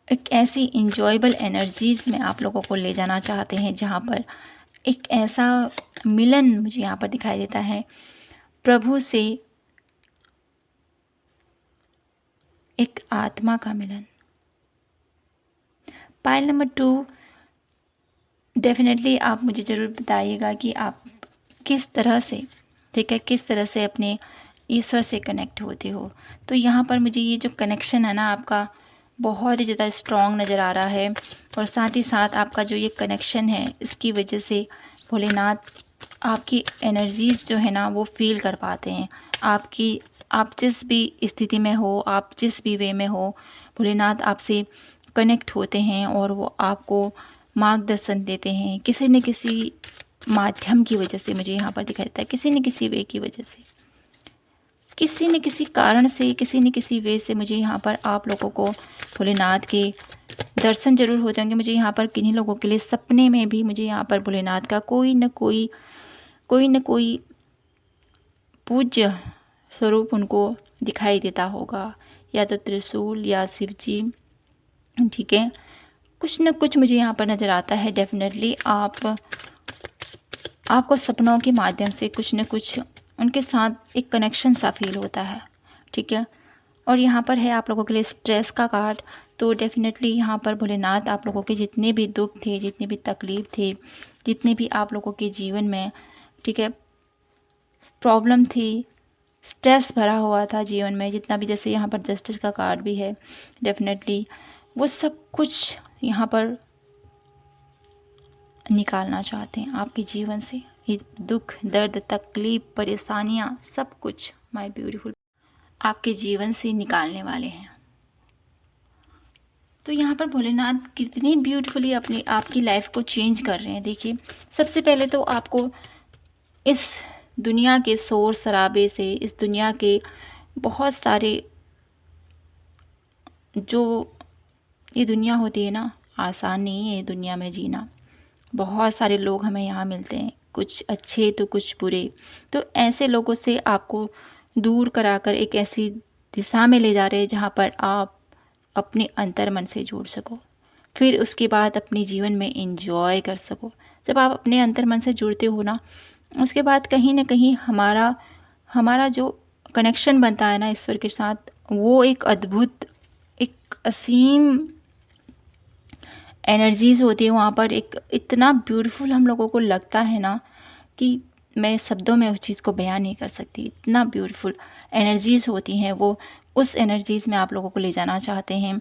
एक ऐसी इंजॉयबल एनर्जीज़ में आप लोगों को ले जाना चाहते हैं जहाँ पर एक ऐसा मिलन मुझे यहाँ पर दिखाई देता है प्रभु से, एक आत्मा का मिलन। पायल नंबर 2 डेफिनेटली आप मुझे ज़रूर बताइएगा कि आप किस तरह से, ठीक है, किस तरह से अपने ईश्वर से कनेक्ट होते हो। तो यहाँ पर मुझे ये जो कनेक्शन है ना आपका बहुत ही ज़्यादा स्ट्रॉन्ग नज़र आ रहा है। और साथ ही साथ आपका जो ये कनेक्शन है इसकी वजह से भोलेनाथ आपकी एनर्जीज़ जो है ना वो फील कर पाते हैं। आप जिस भी स्थिति में हो, आप जिस भी वे में हो, भोलेनाथ आपसे कनेक्ट होते हैं और वो आपको मार्गदर्शन देते हैं किसी न किसी माध्यम की वजह से। मुझे यहाँ पर दिखाई देता है किसी न किसी वे की वजह से, किसी न किसी कारण से, किसी न किसी वे से मुझे यहाँ पर आप लोगों को भोलेनाथ के दर्शन जरूर होते होंगे। मुझे यहाँ पर किन्हीं लोगों के लिए सपने में भी मुझे यहाँ पर भोलेनाथ का कोई न कोई पूज्य स्वरूप उनको दिखाई देता होगा, या तो त्रिशूल या शिव जी, ठीक है, कुछ न कुछ मुझे यहाँ पर नज़र आता है। डेफिनेटली आपको सपनों के माध्यम से कुछ न कुछ उनके साथ एक कनेक्शन सा फील होता है, ठीक है। और यहाँ पर है आप लोगों के लिए स्ट्रेस का कार्ड। तो डेफिनेटली यहाँ पर भोलेनाथ आप लोगों के जितने भी दुख थे, जितने भी तकलीफ थे, जितने भी आप लोगों के जीवन में, ठीक है, प्रॉब्लम थी, स्ट्रेस भरा हुआ था जीवन में, जितना भी, जैसे यहाँ पर जस्टिस का कार्ड भी है, डेफिनेटली वो सब कुछ यहाँ पर निकालना चाहते हैं आपके जीवन से। ये दुख, दर्द, तकलीफ, परेशानियाँ, सब कुछ माय ब्यूटीफुल आपके जीवन से निकालने वाले हैं। तो यहाँ पर भोलेनाथ कितनी ब्यूटीफुली अपनी आपकी लाइफ को चेंज कर रहे हैं। देखिए, सबसे पहले तो आपको इस दुनिया के शोर शराबे से, इस दुनिया के बहुत सारे जो ये दुनिया होती है ना, आसान नहीं है ये दुनिया में जीना। बहुत सारे लोग हमें यहाँ मिलते हैं, कुछ अच्छे तो कुछ बुरे। तो ऐसे लोगों से आपको दूर कराकर एक ऐसी दिशा में ले जा रहे हैं जहाँ पर आप अपने अंतर मन से जुड़ सको, फिर उसके बाद अपने जीवन में एंजॉय कर सको। जब आप अपने अंतर मन से जुड़ते हो ना, उसके बाद कहीं ना कहीं हमारा जो कनेक्शन बनता है ना ईश्वर के साथ, वो एक अद्भुत, एक असीम एनर्जीज़ होती है वहाँ पर। एक इतना ब्यूटीफुल हम लोगों को लगता है ना कि मैं शब्दों में उस चीज़ को बयान नहीं कर सकती। इतना ब्यूटीफुल एनर्जीज़ होती हैं वो। उस एनर्जीज़ में आप लोगों को ले जाना चाहते हैं,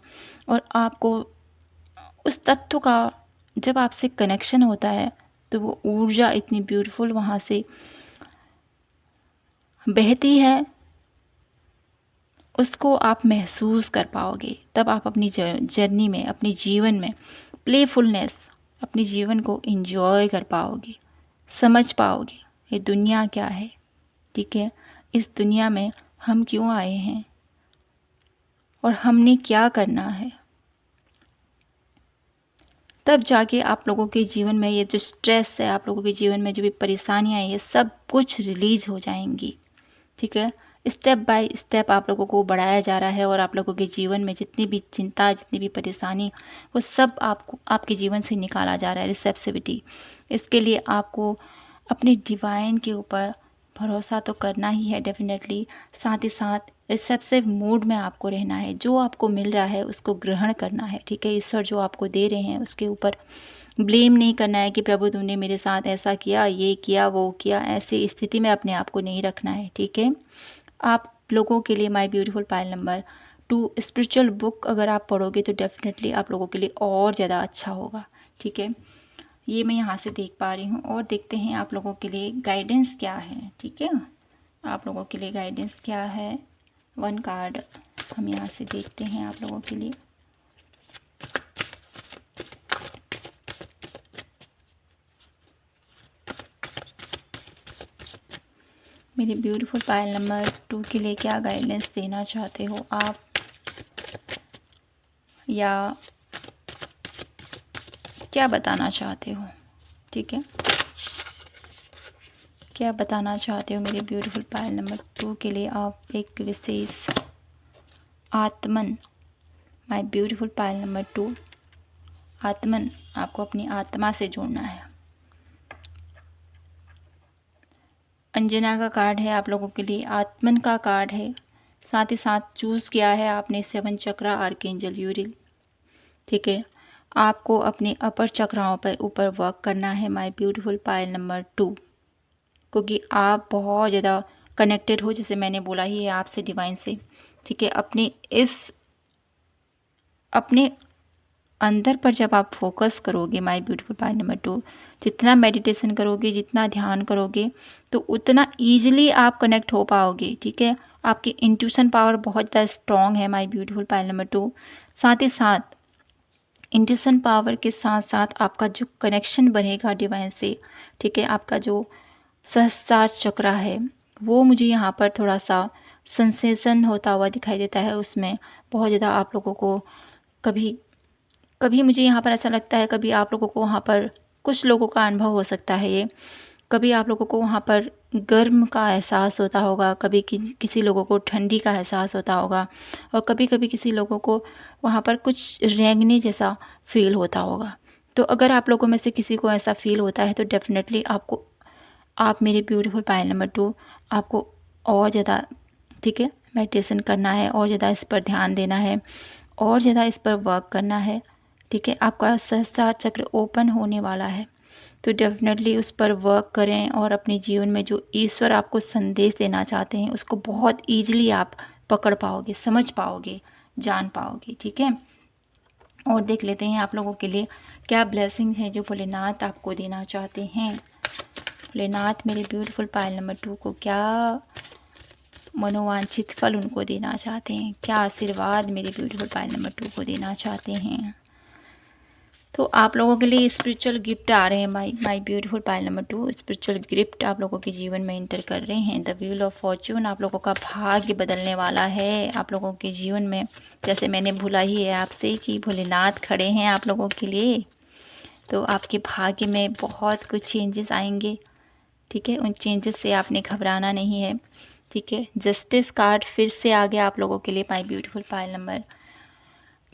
और आपको उस तत्व का जब आपसे कनेक्शन होता है तो वो ऊर्जा इतनी ब्यूटीफुल वहाँ से बहती है, उसको आप महसूस कर पाओगे। तब आप अपनी जर्नी में, अपनी जीवन में प्लेफुलनेस, अपने जीवन को एंजॉय कर पाओगे, समझ पाओगे ये दुनिया क्या है। ठीक है, इस दुनिया में हम क्यों आए हैं और हमने क्या करना है। तब जाके आप लोगों के जीवन में ये जो स्ट्रेस है, आप लोगों के जीवन में जो भी परेशानियाँ हैं, ये सब कुछ रिलीज़ हो जाएंगी। ठीक है, स्टेप बाय स्टेप आप लोगों को बढ़ाया जा रहा है, और आप लोगों के जीवन में जितनी भी चिंता, जितनी भी परेशानी, वो सब आपको आपके जीवन से निकाला जा रहा है। रिसेप्टिविटी, इसके लिए आपको अपने डिवाइन के ऊपर भरोसा तो करना ही है डेफिनेटली। साथ ही साथ रिसेप्टिव मूड में आपको रहना है। जो आपको मिल रहा है उसको ग्रहण करना है। ठीक है, ईश्वर जो आपको दे रहे हैं उसके ऊपर ब्लेम नहीं करना है कि प्रभु तुमने मेरे साथ ऐसा किया, ये किया, वो किया। ऐसी स्थिति में अपने आप को नहीं रखना है। ठीक है, आप लोगों के लिए my beautiful pile number 2 spiritual book अगर आप पढ़ोगे तो डेफिनेटली आप लोगों के लिए और ज़्यादा अच्छा होगा। ठीक है, ये मैं यहाँ से देख पा रही हूँ, और देखते हैं आप लोगों के लिए गाइडेंस क्या है। ठीक है, आप लोगों के लिए गाइडेंस क्या है। 1 कार्ड हम यहाँ से देखते हैं आप लोगों के लिए। मेरे ब्यूटीफुल पायल नंबर 2 के लिए क्या गाइडेंस देना चाहते हो आप, या क्या बताना चाहते हो। ठीक है, क्या बताना चाहते हो मेरे ब्यूटीफुल पायल नंबर 2 के लिए आप एक विशेष आत्मन। माय ब्यूटीफुल पायल नंबर 2 आत्मन, आपको अपनी आत्मा से जोड़ना है। अंजना का कार्ड है आप लोगों के लिए, आत्मन का कार्ड है। साथ ही साथ चूज़ किया है आपने 7 चक्रा आर्कएंजल यूरिल। ठीक है, आपको अपने अपर चक्राओं पर ऊपर वर्क करना है माय ब्यूटीफुल पायल नंबर 2, क्योंकि आप बहुत ज़्यादा कनेक्टेड हो, जैसे मैंने बोला ही है आपसे, डिवाइन से। ठीक है, अपने अंदर पर जब आप फोकस करोगे माय ब्यूटीफुल पायल नंबर 2, जितना मेडिटेशन करोगे, जितना ध्यान करोगे, तो उतना ईजिली आप कनेक्ट हो पाओगे। ठीक है, आपकी इंट्यूशन पावर बहुत ज़्यादा स्ट्रॉन्ग है माय ब्यूटीफुल पायल नंबर 2। साथ ही साथ इंट्यूशन पावर के साथ साथ आपका जो कनेक्शन बनेगा डिवाइन से, ठीक है, आपका जो सहस्त्रार चक्र है वो मुझे यहाँ पर थोड़ा सा सेंसेशन होता हुआ दिखाई देता है। उसमें बहुत ज़्यादा आप लोगों को कभी कभी मुझे यहाँ पर ऐसा लगता है, कभी आप लोगों को वहाँ पर कुछ लोगों का अनुभव हो सकता है ये, कभी आप लोगों को वहाँ पर गर्म का एहसास होता होगा, कभी किसी लोगों को ठंडी का एहसास होता होगा, और कभी कभी किसी लोगों को वहाँ पर कुछ रेंगने जैसा फील होता होगा। तो अगर आप लोगों में से किसी को ऐसा फील होता है तो डेफिनेटली आप मेरे ब्यूटीफुल पायल नंबर 2 आपको और ज़्यादा, ठीक है, मेडिटेशन करना है, और ज़्यादा इस पर ध्यान देना है, और ज़्यादा इस पर वर्क करना है। ठीक है, आपका सहस्त्रार चक्र ओपन होने वाला है, तो डेफिनेटली उस पर वर्क करें, और अपने जीवन में जो ईश्वर आपको संदेश देना चाहते हैं उसको बहुत ईजिली आप पकड़ पाओगे, समझ पाओगे, जान पाओगे। ठीक है, और देख लेते हैं आप लोगों के लिए क्या ब्लेसिंग्स हैं जो भोलेनाथ आपको देना चाहते हैं। भोलेनाथ मेरे ब्यूटीफुल पायल नंबर 2 को क्या मनोवांछित फल उनको देना चाहते हैं, क्या आशीर्वाद मेरे ब्यूटीफुल पायल नंबर 2 को देना चाहते हैं। तो आप लोगों के लिए स्पिरिचुअल गिफ्ट आ रहे हैं। My beautiful pile number 2 spiritual gift आप लोगों के जीवन में एंटर कर रहे हैं। द व्हील ऑफ फॉर्च्यून आप लोगों का भाग्य बदलने वाला है आप लोगों के जीवन में। जैसे मैंने भूला ही है आपसे कि भोलेनाथ खड़े हैं आप लोगों के लिए, तो आपके भाग्य में बहुत कुछ चेंजेस आएंगे। ठीक है, उन चेंजेस से आपने घबराना नहीं है। ठीक है, जस्टिस कार्ड फिर से आ गया आप लोगों के लिए माय ब्यूटीफुल पायल नंबर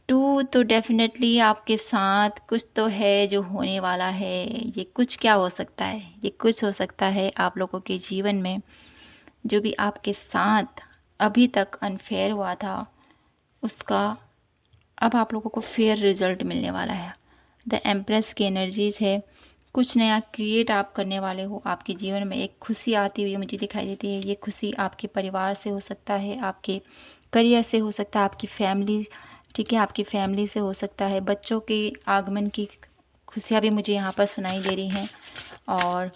2। तो डेफिनेटली आपके साथ कुछ तो है जो होने वाला है। ये कुछ क्या हो सकता है, ये कुछ हो सकता है आप लोगों के जीवन में जो भी आपके साथ अभी तक अनफेयर हुआ था उसका अब आप लोगों को फेयर रिजल्ट मिलने वाला है। द एम्प्रेस की एनर्जीज है, कुछ नया क्रिएट आप करने वाले हो। आपके जीवन में एक खुशी आती हुई मुझे दिखाई देती है। ये खुशी आपके परिवार से हो सकता है, आपके करियर से हो सकता है, आपकी फैमिली, ठीक है, आपकी फैमिली से हो सकता है। बच्चों के आगमन की खुशियाँ भी मुझे यहाँ पर सुनाई दे रही हैं। और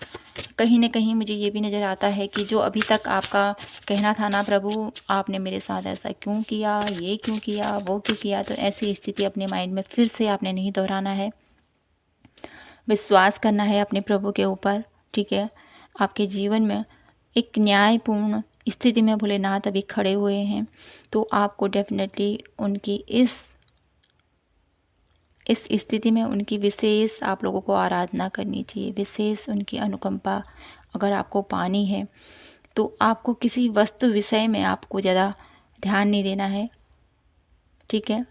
कहीं ना कहीं मुझे ये भी नज़र आता है कि जो अभी तक आपका कहना था ना प्रभु आपने मेरे साथ ऐसा क्यों किया, ये क्यों किया, वो क्यों किया, तो ऐसी स्थिति अपने माइंड में फिर से आपने नहीं दोहराना है। विश्वास करना है अपने प्रभु के ऊपर। ठीक है, आपके जीवन में एक न्यायपूर्ण स्थिति में भोलेनाथ अभी खड़े हुए हैं। तो आपको डेफिनेटली उनकी इस स्थिति में उनकी विशेष आप लोगों को आराधना करनी चाहिए। विशेष उनकी अनुकंपा अगर आपको पानी है तो आपको किसी वस्तु विषय में आपको ज़्यादा ध्यान नहीं देना है। ठीक है,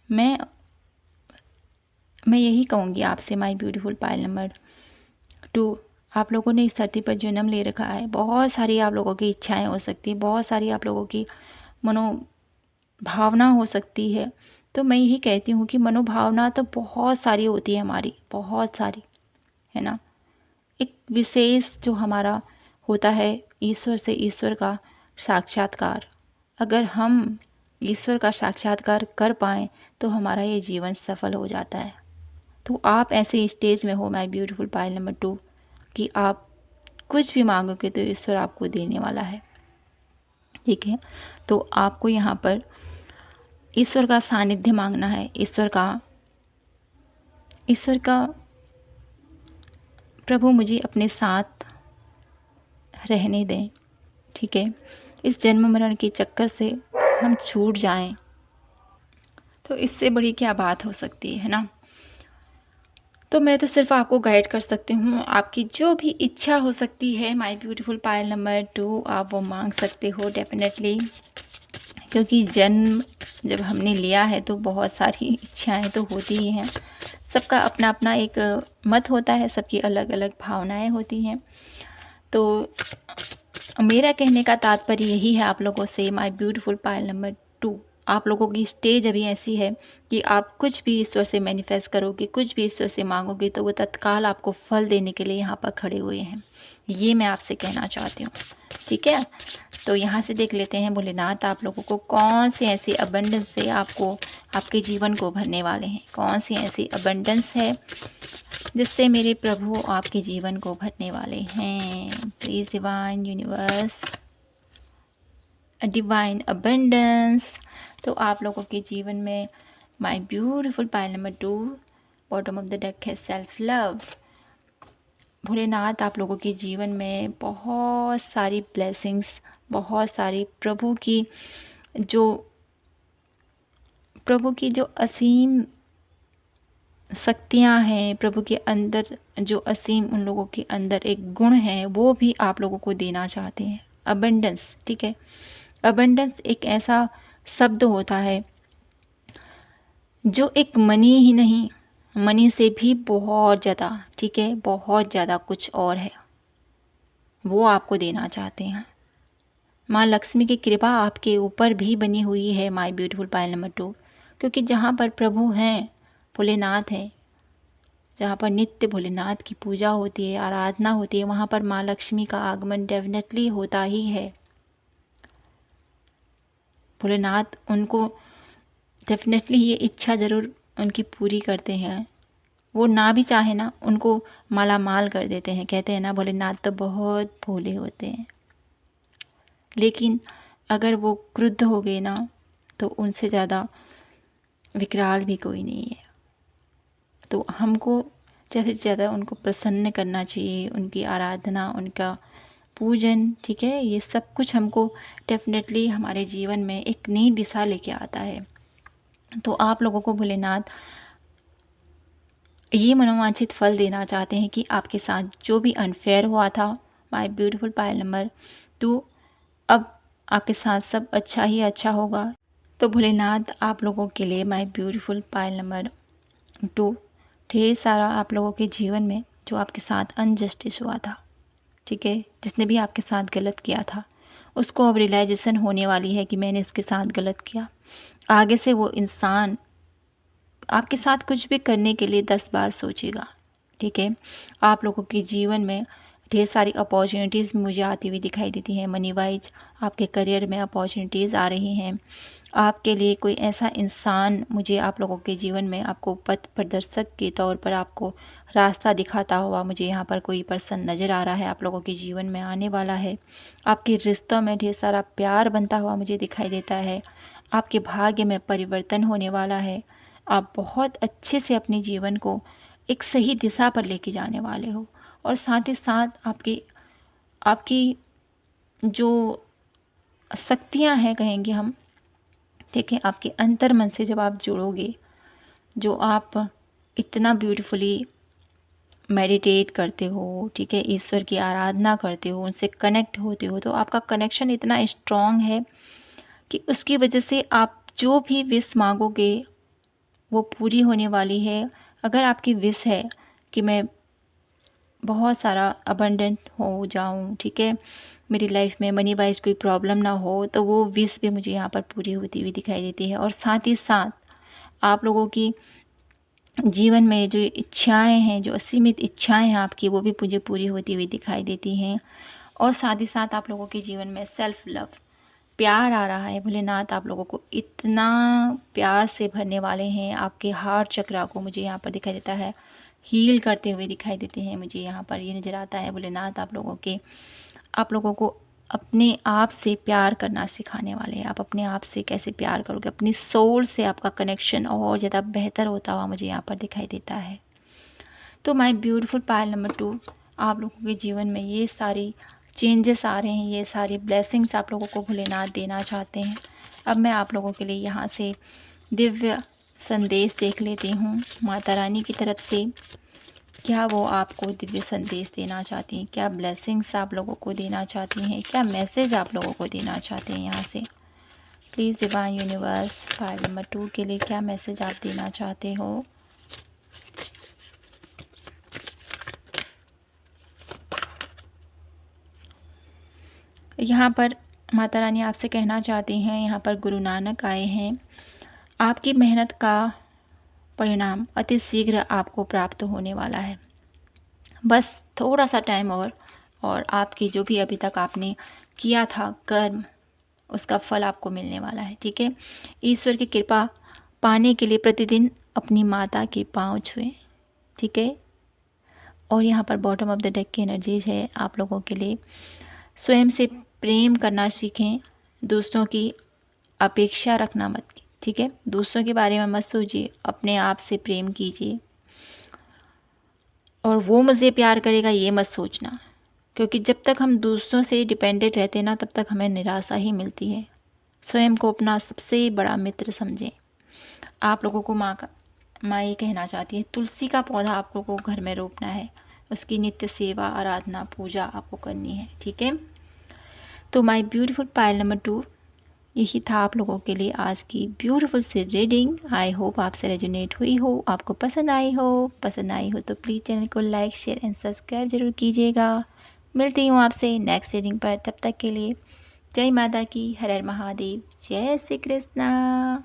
मैं यही कहूँगी आपसे माय ब्यूटीफुल पायल नंबर 2। आप लोगों ने इस धरती पर जन्म ले रखा है। बहुत सारी आप लोगों की इच्छाएं हो सकती हैं, बहुत सारी आप लोगों की मनोभावना हो सकती है। तो मैं यही कहती हूँ कि मनोभावना तो बहुत सारी होती है हमारी, बहुत सारी, है ना। एक विशेष जो हमारा होता है ईश्वर से ईश्वर का साक्षात्कार, अगर हम ईश्वर का साक्षात्कार कर पाएँ तो हमारा ये जीवन सफल हो जाता है। तो आप ऐसे स्टेज में हो माय ब्यूटीफुल पायल नंबर 2 कि आप कुछ भी मांगोगे तो ईश्वर आपको देने वाला है। ठीक है, तो आपको यहाँ पर ईश्वर का सानिध्य मांगना है। ईश्वर का प्रभु मुझे अपने साथ रहने दें। ठीक है, इस जन्म मरण के चक्कर से हम छूट जाएं, तो इससे बड़ी क्या बात हो सकती है ना। तो मैं तो सिर्फ आपको गाइड कर सकती हूँ। आपकी जो भी इच्छा हो सकती है माय ब्यूटीफुल पायल नंबर 2 आप वो मांग सकते हो डेफिनेटली, क्योंकि जन्म जब हमने लिया है तो बहुत सारी इच्छाएं तो होती ही हैं। सबका अपना अपना एक मत होता है, सबकी अलग अलग भावनाएं होती हैं। तो मेरा कहने का तात्पर्य यही है आप लोगों से माय ब्यूटीफुल पायल नंबर 2, आप लोगों की स्टेज अभी ऐसी है कि आप कुछ भी ईश्वर से मैनिफेस्ट करोगे, कुछ भी ईश्वर से मांगोगे तो वो तत्काल आपको फल देने के लिए यहाँ पर खड़े हुए हैं। ये मैं आपसे कहना चाहती हूँ। ठीक है, तो यहाँ से देख लेते हैं भोलेनाथ आप लोगों को कौन से ऐसी अबंडेंस से आपको आपके जीवन को भरने वाले हैं। कौन सी ऐसी अबंडेंस है जिससे मेरे प्रभु आपके जीवन को भरने वाले हैं। Please divine universe divine abundance. तो आप लोगों के जीवन में my beautiful pile number 2 bottom of the deck है सेल्फ लव। भोलेनाथ आप लोगों के जीवन में बहुत सारी ब्लेसिंग्स, बहुत सारी प्रभु की जो असीम शक्तियाँ हैं, प्रभु के अंदर जो असीम उन लोगों के अंदर एक गुण है वो भी आप लोगों को देना चाहते हैं। अबंडेंस, ठीक है, अबंडेंस एक ऐसा शब्द होता है जो एक मनी ही नहीं, मनी से भी बहुत ज़्यादा, ठीक है, बहुत ज़्यादा कुछ और है, वो आपको देना चाहते हैं। माँ लक्ष्मी की कृपा आपके ऊपर भी बनी हुई है माय ब्यूटीफुल पायल नंबर 2, क्योंकि जहाँ पर प्रभु हैं, भोलेनाथ हैं, जहाँ पर नित्य भोलेनाथ की पूजा होती है, आराधना होती है, वहाँ पर माँ लक्ष्मी का आगमन डेफिनेटली होता ही है। भोलेनाथ उनको डेफिनेटली ये इच्छा ज़रूर उनकी पूरी करते हैं वो ना भी चाहे ना, उनको माला माल कर देते हैं। कहते हैं ना, भोलेनाथ तो बहुत भोले होते हैं, लेकिन अगर वो क्रुद्ध हो गए ना, तो उनसे ज़्यादा विकराल भी कोई नहीं है। तो हमको ज़्यादा से ज़्यादा उनको प्रसन्न करना चाहिए, उनकी आराधना, उनका पूजन, ठीक है। ये सब कुछ हमको डेफिनेटली हमारे जीवन में एक नई दिशा लेके आता है। तो आप लोगों को भोलेनाथ ये मनोवांछित फल देना चाहते हैं कि आपके साथ जो भी अनफेयर हुआ था, माय ब्यूटीफुल पायल नंबर 2, अब आपके साथ सब अच्छा ही अच्छा होगा। तो भोलेनाथ आप लोगों के लिए माय ब्यूटीफुल पायल नंबर 2, ढेर सारा आप लोगों के जीवन में जो आपके साथ अनजस्टिस हुआ था, ठीक है, जिसने भी आपके साथ गलत किया था, उसको अब रियलाइजेशन होने वाली है कि मैंने इसके साथ गलत किया। आगे से वो इंसान आपके साथ कुछ भी करने के लिए 10 बार सोचेगा, ठीक है। आप लोगों के जीवन में ढेर सारी अपॉर्चुनिटीज़ मुझे आती हुई दिखाई देती हैं। मनी वाइज आपके करियर में अपॉर्चुनिटीज़ आ रही हैं। आपके लिए कोई ऐसा इंसान मुझे आप लोगों के जीवन में आपको पथ प्रदर्शक के तौर पर आपको रास्ता दिखाता हुआ मुझे यहाँ पर कोई पर्सन नज़र आ रहा है, आप लोगों के जीवन में आने वाला है। आपके रिश्तों में ढेर सारा प्यार बनता हुआ मुझे दिखाई देता है। आपके भाग्य में परिवर्तन होने वाला है। आप बहुत अच्छे से अपने जीवन को एक सही दिशा पर लेके जाने वाले हो, और साथ ही साथ आपकी जो शक्तियां हैं, कहेंगे हम, ठीक है, आपके अंतर मन से जब आप जुड़ोगे, जो आप इतना ब्यूटीफुली मेडिटेट करते हो, ठीक है, ईश्वर की आराधना करते हो, उनसे कनेक्ट होते हो, तो आपका कनेक्शन इतना स्ट्रॉन्ग है कि उसकी वजह से आप जो भी विश मांगोगे वो पूरी होने वाली है। अगर आपकी विश है कि मैं बहुत सारा अबंडेंट हो जाऊं, ठीक है, मेरी लाइफ में मनी वाइज कोई प्रॉब्लम ना हो, तो वो विश भी मुझे यहाँ पर पूरी होती हुई दिखाई देती है। और साथ ही साथ आप लोगों की जीवन में जो इच्छाएं हैं, जो असीमित इच्छाएं हैं आपकी, वो भी मुझे पूरी होती हुई दिखाई देती हैं। और साथ ही साथ आप लोगों के जीवन में सेल्फ लव, प्यार आ रहा है। भोलेनाथ आप लोगों को इतना प्यार से भरने वाले हैं। आपके हार्ट चक्रा को मुझे यहाँ पर दिखाई देता है हील करते हुए दिखाई देते हैं। मुझे यहाँ पर ये नज़र आता है भोलेनाथ आप लोगों को अपने आप से प्यार करना सिखाने वाले हैं। आप अपने आप से कैसे प्यार करोगे, अपनी सोल से आपका कनेक्शन और ज़्यादा बेहतर होता हुआ मुझे यहाँ पर दिखाई देता है। तो माय ब्यूटीफुल पायल नंबर 2, आप लोगों के जीवन में ये सारी चेंजेस आ रहे हैं, ये सारी ब्लेसिंग्स आप लोगों को भोलेनाथ देना चाहते हैं। अब मैं आप लोगों के लिए यहाँ से दिव्य संदेश देख लेती हूँ माता रानी की तरफ से। क्या वो आपको दिव्य संदेश देना चाहती हैं, क्या ब्लेसिंग्स आप लोगों को देना चाहती हैं, क्या मैसेज आप लोगों को देना चाहते हैं। यहाँ से please divine universe pile number 2 के लिए क्या मैसेज आप देना चाहते हो। यहाँ पर माता रानी आपसे कहना चाहती हैं, यहाँ पर गुरु नानक आए हैं। आपकी मेहनत का परिणाम अति शीघ्र आपको प्राप्त होने वाला है। बस थोड़ा सा टाइम और आपकी जो भी अभी तक आपने किया था कर्म, उसका फल आपको मिलने वाला है, ठीक है। ईश्वर की कृपा पाने के लिए प्रतिदिन अपनी माता के पांव छुएं, ठीक है। और यहाँ पर बॉटम ऑफ द डेक की एनर्जीज है आप लोगों के लिए। स्वयं से प्रेम करना सीखें, दूसरों की अपेक्षा रखना मत, ठीक है। दूसरों के बारे में मत सोचिए, अपने आप से प्रेम कीजिए। और वो मुझे प्यार करेगा ये मत सोचना, क्योंकि जब तक हम दूसरों से डिपेंडेंट रहते हैं ना, तब तक हमें निराशा ही मिलती है। स्वयं को अपना सबसे बड़ा मित्र समझें। आप लोगों को माँ ये कहना चाहती है, तुलसी का पौधा आप लोगों को घर में रोपना है, उसकी नित्य सेवा, आराधना, पूजा आपको करनी है, ठीक है। तो माय ब्यूटीफुल पायल नंबर 2, यही था आप लोगों के लिए आज की ब्यूटीफुल सी रीडिंग। आई होप आपसे रेजोनेट हुई हो, आपको पसंद आई हो तो प्लीज़ चैनल को लाइक, शेयर एंड सब्सक्राइब ज़रूर कीजिएगा। मिलती हूँ आपसे नेक्स्ट रीडिंग पर, तब तक के लिए जय माता की, हर हर महादेव, जय श्री कृष्णा।